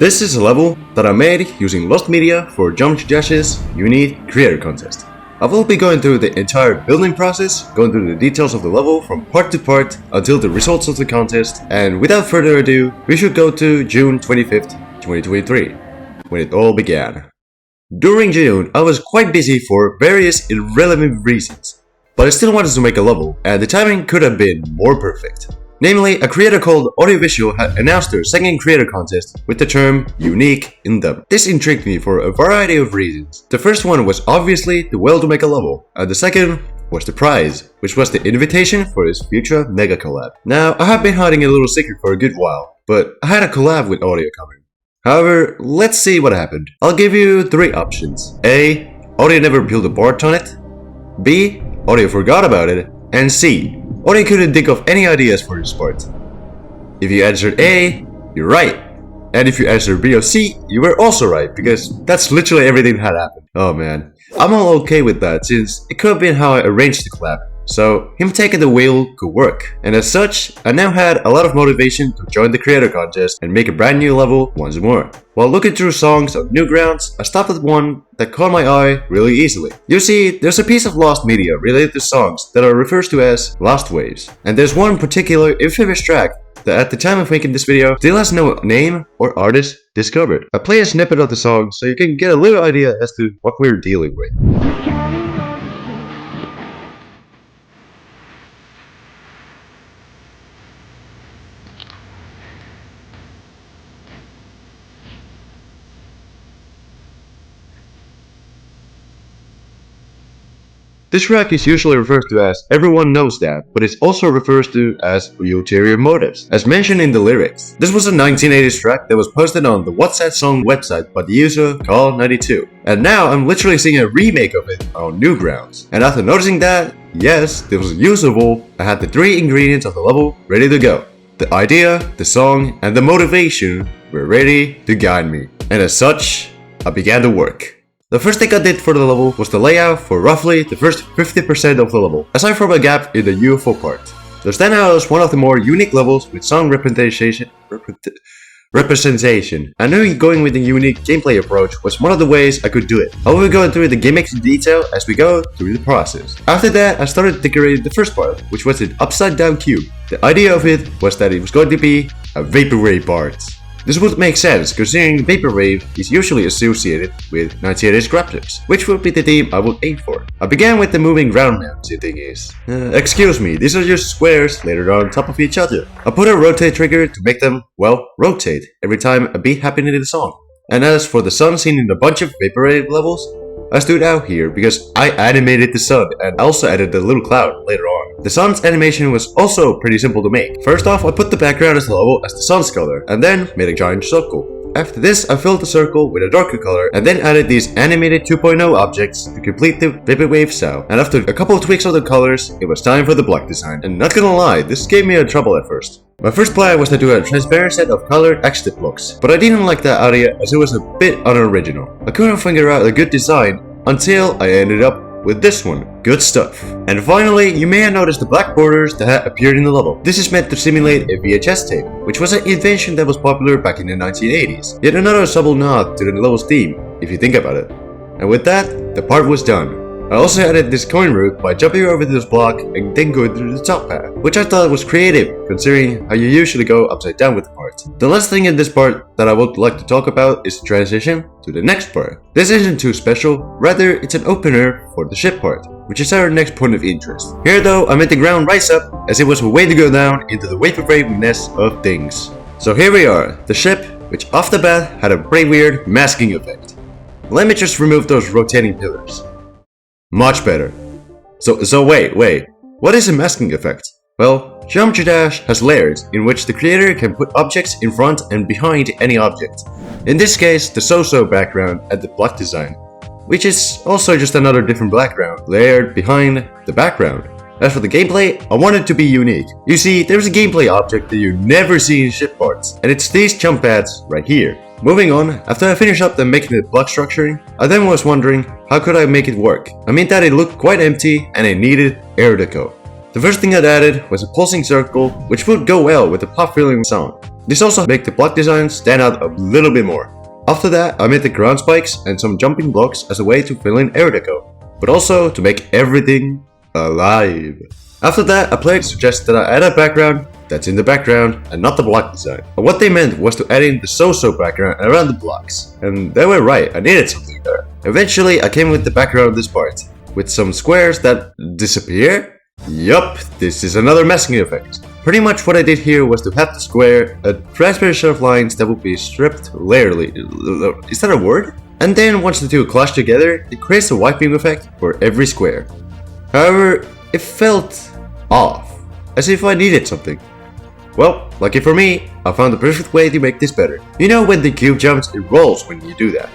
This is a level that I made using lost media for Jump Dash's unique creator contest. I will be going through the entire building process, going through the details of the level from part to part until the results of the contest, and without further ado, we should go to June 25th, 2023, when it all began. During June, I was quite busy for various irrelevant reasons, but I still wanted to make a level, and the timing could have been more perfect. Namely, a creator called AudieoVisual had announced their second creator contest with the term unique in them. This intrigued me for a variety of reasons. The first one was obviously the will to make a level, and the second was the prize, which was the invitation for his future mega collab. Now, I have been hiding a little secret for a good while, but I had a collab with Audio coming. However, let's see what happened. I'll give you three options. A. Audio never peeled apart on it. B. Audio forgot about it. And C. Audio couldn't think of any ideas for this part. If you answered A, you're right. And if you answered B or C, you were also right, because that's literally everything that had happened. Oh man. I'm all okay with that, since it could have been how I arranged the collab. So, him taking the wheel could work. And as such, I now had a lot of motivation to join the creator contest and make a brand new level once more. While looking through songs on Newgrounds, I stopped at one that caught my eye really easily. You see, there's a piece of lost media related to songs that are referred to as lost waves. And there's one particular infamous track that at the time of making this video still has no name or artist discovered. I play a snippet of the song so you can get a little idea as to what we're dealing with. This track is usually referred to as Everyone Knows That, but it also refers to as Ulterior Motives, as mentioned in the lyrics. This was a 1980s track that was posted on the What's That Song website by the user Call92. And now I'm literally seeing a remake of it on Newgrounds. And after noticing that, yes, this was usable, I had the three ingredients of the level ready to go. The idea, the song, and the motivation were ready to guide me. And as such, I began to work. The first thing I did for the level was the layout for roughly the first 50% of the level, aside from a gap in the UFO part. To stand out as one of the more unique levels with song representation. I knew going with a unique gameplay approach was one of the ways I could do it. I will be going through the gimmicks in detail as we go through the process. After that, I started decorating the first part, which was an upside down cube. The idea of it was that it was going to be a vaporwave part. This would make sense, considering Vaporwave is usually associated with 1980s graphics, which would be the theme I would aim for. I began with the moving ground mounts thingies. Excuse me, these are just squares laid on top of each other. I put a rotate trigger to make them, well, rotate every time a beat happened in the song. And as for the sun seen in a bunch of Vaporwave levels, I stood out here because I animated the sun and also added the little cloud later on. The sun's animation was also pretty simple to make. First off, I put the background as level as the sun's color, and then made a giant circle. After this, I filled the circle with a darker color, and then added these animated 2.0 objects to complete the Vaporwave sound. And after a couple of tweaks of the colors, it was time for the block design. And not gonna lie, this gave me a trouble at first. My first plan was to do a transparent set of colored X-tip blocks, but I didn't like that idea as it was a bit unoriginal. I couldn't figure out a good design until I ended up with this one. Good stuff. And finally, you may have noticed the black borders that had appeared in the level. This is meant to simulate a VHS tape, which was an invention that was popular back in the 1980s. Yet another subtle nod to the level's theme, if you think about it. And with that, the part was done. I also added this coin route by jumping over this block and then going through the top path, which I thought was creative considering how you usually go upside down with the part. The last thing in this part that I would like to talk about is the transition to the next part. This isn't too special, rather it's an opener for the ship part, which is our next point of interest. Here though, I made the ground rise up as it was a way to go down into the vaporwaveness of things. So here we are, the ship, which off the bat had a pretty weird masking effect. Let me just remove those rotating pillars. Much better. So wait, what is a masking effect? Well, Geometry Dash has layers in which the creator can put objects in front and behind any object. In this case, the so-so background and the block design, which is also just another different background layered behind the background. As for the gameplay, I want it to be unique. You see, there's a gameplay object that you never see in ship parts, and it's these jump pads right here. Moving on, after I finished up making the block structuring, I then was wondering how could I make it work. I mean that it looked quite empty and it needed air deco. The first thing I added was a pulsing circle, which would go well with the pop filling sound. This also makes the block design stand out a little bit more. After that, I made the ground spikes and some jumping blocks as a way to fill in air deco, but also to make everything alive. After that, a player suggested that I add a background that's in the background and not the block design. But what they meant was to add in the so-so background around the blocks. And they were right, I needed something there. Eventually, I came with the background of this part, with some squares that disappear? Yup, this is another masking effect. Pretty much what I did here was to have the square a transparent set of lines that would be stripped laterally. Is that a word? And then once the two clash together, it creates a wiping effect for every square. However, it felt off, as if I needed something. Well, lucky for me, I found the perfect way to make this better. You know when the cube jumps, it rolls when you do that.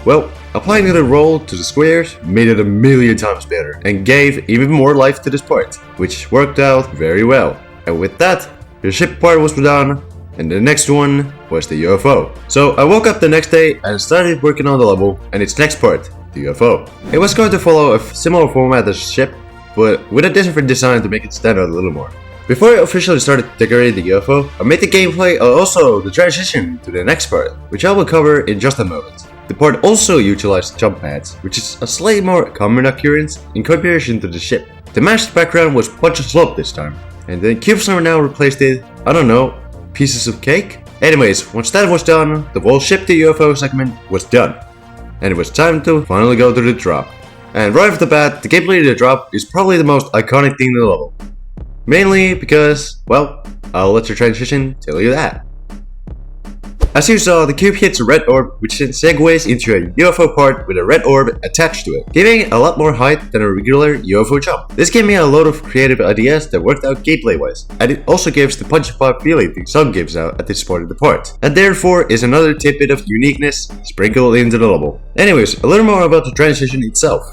Well, applying the roll to the squares made it a million times better and gave even more life to this part, which worked out very well. And with that, the ship part was done, and the next one was the UFO. So I woke up the next day and started working on the level and its next part, the UFO. It was going to follow a similar format as the ship, but with a different design to make it stand out a little more. Before I officially started decorating the UFO, I made the gameplay also the transition to the next part, which I will cover in just a moment. The part also utilized jump pads, which is a slightly more common occurrence in comparison to the ship. The mashed background was bunch of slope this time, and the cubes are now replaced it, I don't know, pieces of cake? Anyways, once that was done, the whole ship to UFO segment was done. And it was time to finally go to the drop. And right off the bat, the gameplay of the drop is probably the most iconic thing in the level. Mainly because, well, I'll let the transition tell you that. As you saw, the cube hits a red orb, which then segues into a UFO part with a red orb attached to it, giving it a lot more height than a regular UFO jump. This gave me a lot of creative ideas that worked out gameplay wise, and it also gives the punch pop feeling the song gives out at this point of the part, and therefore is another tidbit of uniqueness sprinkled into the level. Anyways, a little more about the transition itself.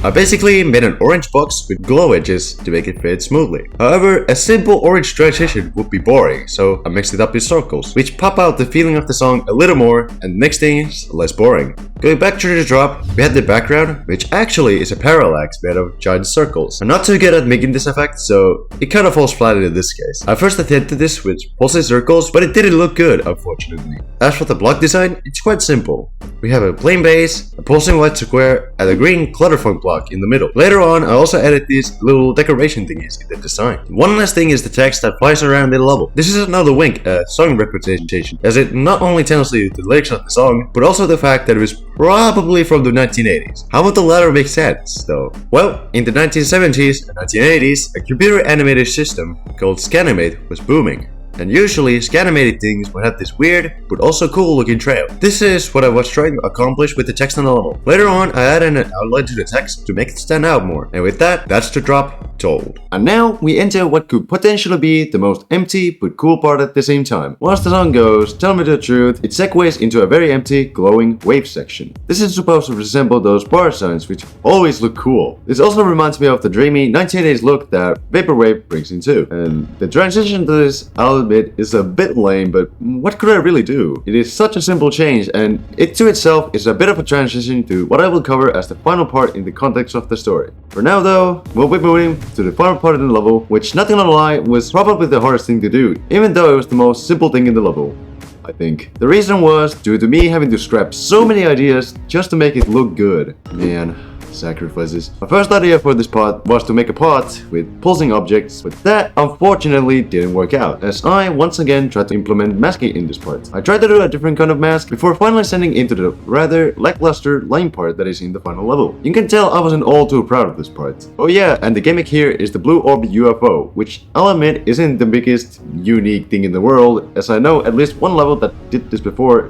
I basically made an orange box with glow edges to make it fit smoothly. However, a simple orange transition would be boring, so I mixed it up with circles, which pop out the feeling of the song a little more, and the next thing is less boring. Going back to the drop, we had the background, which actually is a parallax made of giant circles. I'm not too good at making this effect, so it kind of falls flat in this case. I first attempted this with pulsing circles, but it didn't look good, unfortunately. As for the block design, it's quite simple. We have a plain base, a pulsing white square, and a green clutterfunk block in the middle. Later on, I also added these little decoration thingies in the design. One last thing is the text that flies around in the level. This is another wink at song representation, as it not only tells you the lyrics of the song, but also the fact that it was probably from the 1980s. How would the latter make sense, though? Well, in the 1970s and 1980s, a computer animated system called Scanimate was booming. And usually, Scanimated things would have this weird, but also cool looking trail. This is what I was trying to accomplish with the text on the level. Later on, I added an outline to the text to make it stand out more. And with that, that's the drop told. And now, we enter what could potentially be the most empty but cool part at the same time. Once the song goes, tell me the truth, it segues into a very empty, glowing wave section. This is supposed to resemble those bar signs, which always look cool. This also reminds me of the dreamy 1980s look that Vaporwave brings in too. And the transition to this, I'll admit, is a bit lame, but what could I really do? It is such a simple change, and it to itself is a bit of a transition to what I will cover as the final part in the context of the story. For now though, we'll be moving to the final part of the level, which, not gonna lie, was probably the hardest thing to do, even though it was the most simple thing in the level, I think. The reason was due to me having to scrap so many ideas just to make it look good. Man, sacrifices. My first idea for this part was to make a pot with pulsing objects, but that unfortunately didn't work out, as I once again tried to implement masking in this part. I tried to do a different kind of mask before finally sending into the rather lackluster line part that is in the final level. You can tell I wasn't all too proud of this part. Oh yeah, and the gimmick here is the blue orb UFO, which I'll admit isn't the biggest unique thing in the world, as I know at least one level that did this before.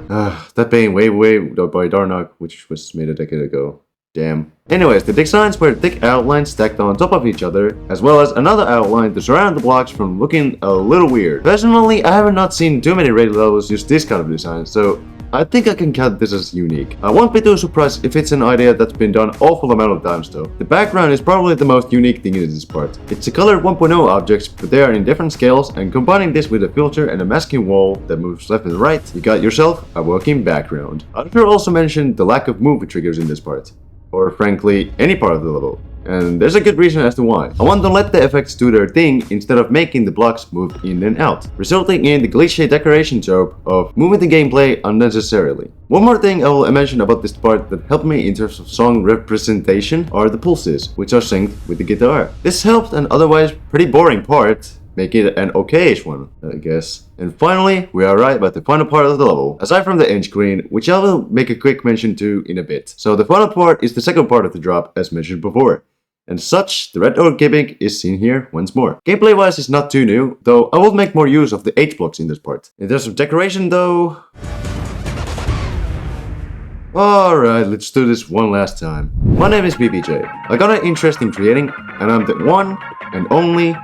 That being way by Darnock, which was made a decade ago. Damn. Anyways, the designs were thick outlines stacked on top of each other, as well as another outline to surround the blocks from looking a little weird. Personally, I have not seen too many raid levels use this kind of design, so I think I can count this as unique. I won't be too surprised if it's an idea that's been done awful amount of times though. The background is probably the most unique thing in this part. It's a colored 1.0 objects, but they are in different scales, and combining this with a filter and a masking wall that moves left and right, you got yourself a working background. I should also mention the lack of movie triggers in this part. or frankly, any part of the level. And there's a good reason as to why. I want to let the effects do their thing instead of making the blocks move in and out, resulting in the cliché decoration trope of moving the gameplay unnecessarily. One more thing I will mention about this part that helped me in terms of song representation are the pulses, which are synced with the guitar. This helped an otherwise pretty boring part make it an okay-ish one, I guess. And finally, we are right about the final part of the level, aside from the end screen, which I will make a quick mention to in a bit. So the final part is the second part of the drop, as mentioned before. And such, the red orb gimmick is seen here once more. Gameplay wise it's not too new, though I will make more use of the H blocks in this part. In terms of decoration though... Alright, let's do this one last time. My name is BBJ. I got an interest in creating, and I'm the one and only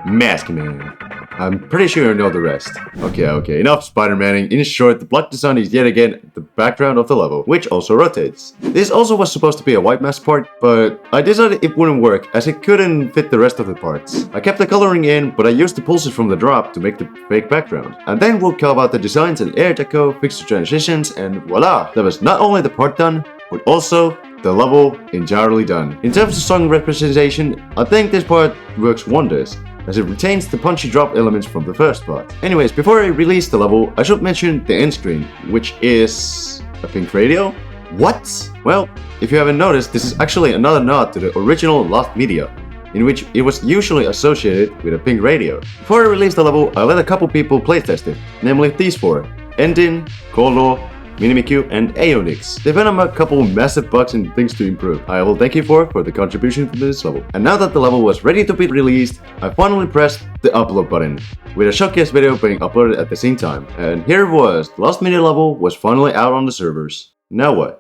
Mask Man. I'm pretty sure you know the rest. Okay, enough Spider-Maning. In short, the block design is yet again the background of the level, which also rotates. This also was supposed to be a white mask part, but I decided it wouldn't work as it couldn't fit the rest of the parts. I kept the coloring in, but I used the pulses from the drop to make the fake background. And then we'll carve out the designs and air deco, fix the transitions, and voila! That was not only the part done, but also the level entirely done. In terms of song representation, I think this part works wonders, as it retains the punchy drop elements from the first part. Anyways, before I release the level, I should mention the end screen, which is a pink radio? What? Well, if you haven't noticed, this is actually another nod to the original Lost Media, in which it was usually associated with a pink radio. Before I released the level, I let a couple people playtest it, namely these four: Endin, Kolo, Minimiku, and Aeonix. They found a couple massive bugs and things to improve. I will thank you for the contribution to this level. And now that the level was ready to be released, I finally pressed the upload button, with a showcase video being uploaded at the same time. And here it was, the Lost Media level was finally out on the servers. Now what?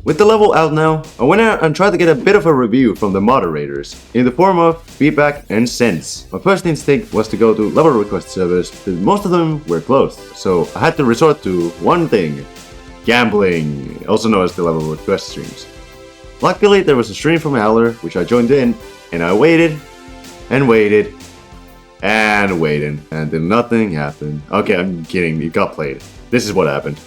With the level out now, I went out and tried to get a bit of a review from the moderators, in the form of feedback and sense. My first instinct was to go to level request servers, but most of them were closed, so I had to resort to one thing: gambling, also known as the level request streams. Luckily, there was a stream from Howler, which I joined in, and I waited, and waited, and waited, and then nothing happened. Okay, I'm kidding, it got played. This is what happened.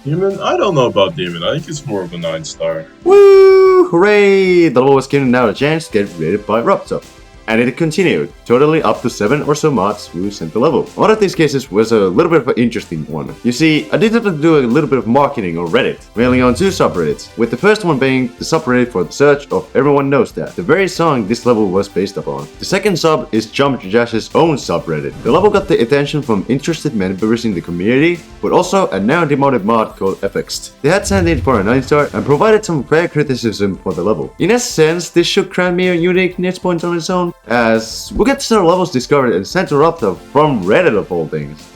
Demon? I don't know about Demon. I think it's more of a 9-star. Woo! Hooray! The level was given now a chance to get rated by Robto. And it continued, totally up to 7 or so mods who sent the level. One of these cases was a little bit of an interesting one. You see, I did have to do a little bit of marketing on Reddit, mainly on 2 subreddits, with the first one being the subreddit for the search of Everyone Knows That, the very song this level was based upon. The second sub is Jump Jash's own subreddit. The level got the attention from interested members in the community, but also a now demoted mod called FX'd. They had sent it for a 9-star and provided some fair criticism for the level. In a sense, this should grant me a unique niche point on its own, as we'll get several levels discovered and sent to Robto from Reddit of all things.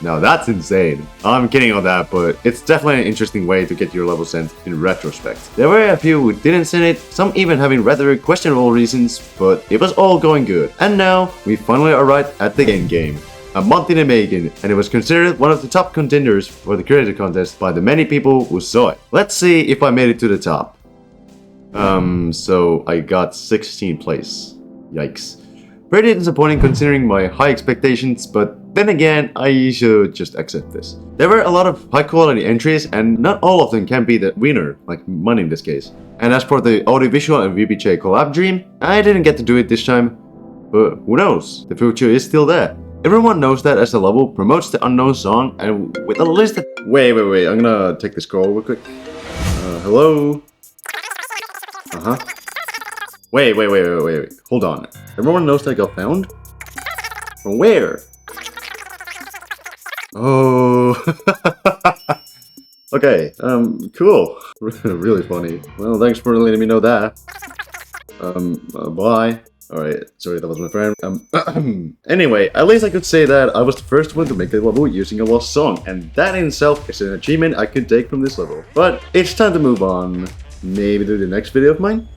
Now that's insane. I'm kidding on that, but it's definitely an interesting way to get your level sent in retrospect. There were a few who didn't send it, some even having rather questionable reasons, but it was all going good. And now, we finally arrived at the end game. A month in the making, and it was considered one of the top contenders for the creator contest by the many people who saw it. Let's see if I made it to the top. So I got 16th place. Yikes. Pretty disappointing considering my high expectations, but then again, I should just accept this. There were a lot of high quality entries, and not all of them can be the winner, like mine in this case. And as for the AudieoVisual and VBJ collab dream, I didn't get to do it this time, but who knows, the future is still there. Everyone knows that as the level promotes the unknown song, and with a list that... Wait, I'm gonna take this call real quick. Hello? Wait, hold on. Everyone knows that I got found? From where? Oh... Okay, cool. Really funny. Well, thanks for letting me know that. Bye. Alright, sorry, that was my friend. Anyway, at least I could say that I was the first one to make the level using a lost song, and that in itself is an achievement I could take from this level. But it's time to move on. Maybe to the next video of mine?